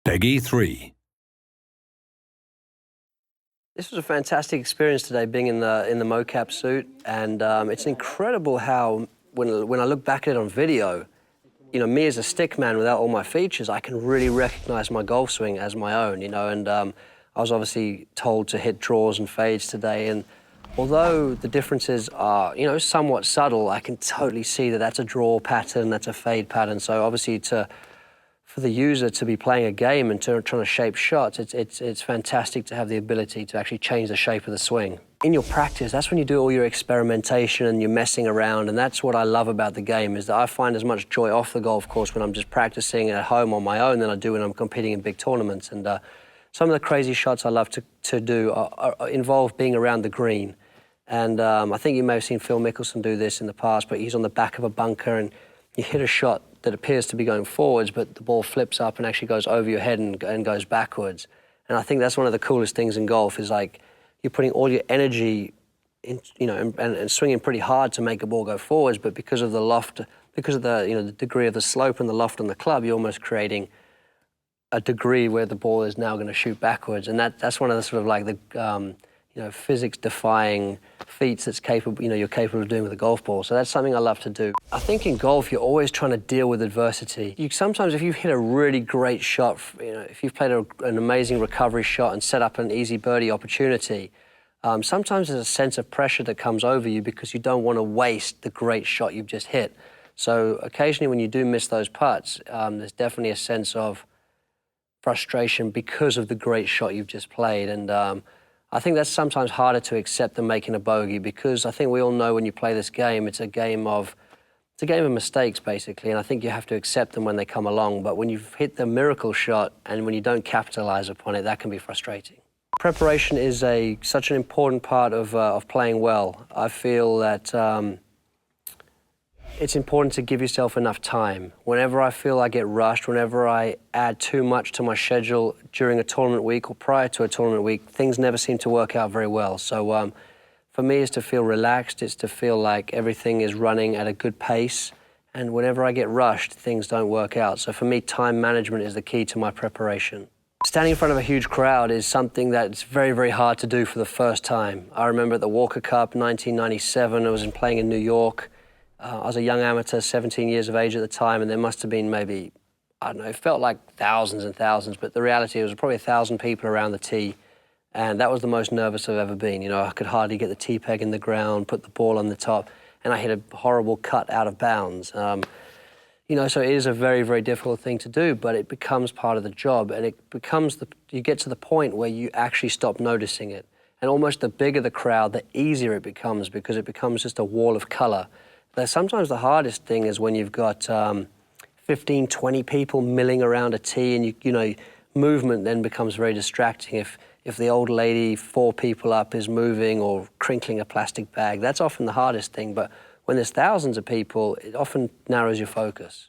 Peggy 3. This was a fantastic experience today, being in the mocap suit, and it's incredible how when I look back at it on video, you know, me as a stick man without all my features, I can really recognize my golf swing as my own, you know, and I was obviously told to hit draws and fades today, and although the differences are, you know, somewhat subtle, I can totally see that that's a draw pattern, that's a fade pattern. So obviously for the user to be playing a game and trying to shape shots, it's fantastic to have the ability to actually change the shape of the swing. In your practice, that's when you do all your experimentation and you're messing around, and that's what I love about the game, is that I find as much joy off the golf course when I'm just practicing at home on my own than I do when I'm competing in big tournaments. And some of the crazy shots I love to do involve being around the green. And I think you may have seen Phil Mickelson do this in the past, but he's on the back of a bunker and you hit a shot that appears to be going forwards, but the ball flips up and actually goes over your head and goes backwards. And I think that's one of the coolest things in golf, is like you're putting all your energy in, you know, and swinging pretty hard to make a ball go forwards, but because of the loft, because of the, you know, the degree of the slope and the loft on the club, you're almost creating a degree where the ball is now going to shoot backwards. And that's one of the sort of like the you know, physics-defying feats that's capable, you know, you're capable of doing with a golf ball. So that's something I love to do. I think in golf, you're always trying to deal with adversity. Sometimes if you hit a really great shot, you know, if you've played an amazing recovery shot and set up an easy birdie opportunity, sometimes there's a sense of pressure that comes over you because you don't want to waste the great shot you've just hit. So occasionally when you do miss those putts, there's definitely a sense of frustration because of the great shot you've just played. And I think that's sometimes harder to accept than making a bogey, because I think we all know when you play this game, it's a game of mistakes, basically, and I think you have to accept them when they come along. But when you've hit the miracle shot and when you don't capitalize upon it, that can be frustrating. Preparation is such an important part of playing well. I feel that it's important to give yourself enough time. Whenever I feel I get rushed, whenever I add too much to my schedule during a tournament week or prior to a tournament week, things never seem to work out very well. So for me, it's to feel relaxed, it's to feel like everything is running at a good pace. And whenever I get rushed, things don't work out. So for me, time management is the key to my preparation. Standing in front of a huge crowd is something that's very, very hard to do for the first time. I remember at the Walker Cup, 1997, I was playing in New York. I was a young amateur, 17 years of age at the time, and there must have been maybe, I don't know, it felt like thousands and thousands, but the reality was probably 1,000 people around the tee, and that was the most nervous I've ever been. You know, I could hardly get the tee peg in the ground, put the ball on the top, and I hit a horrible cut out of bounds. You know, so it is a very, very difficult thing to do, but it becomes part of the job, and it becomes you get to the point where you actually stop noticing it. And almost the bigger the crowd, the easier it becomes, because it becomes just a wall of color. Sometimes the hardest thing is when you've got 15, 20 people milling around a tee, and you know, movement then becomes very distracting. If the old lady 4 people up is moving or crinkling a plastic bag, that's often the hardest thing. But when there's thousands of people, it often narrows your focus.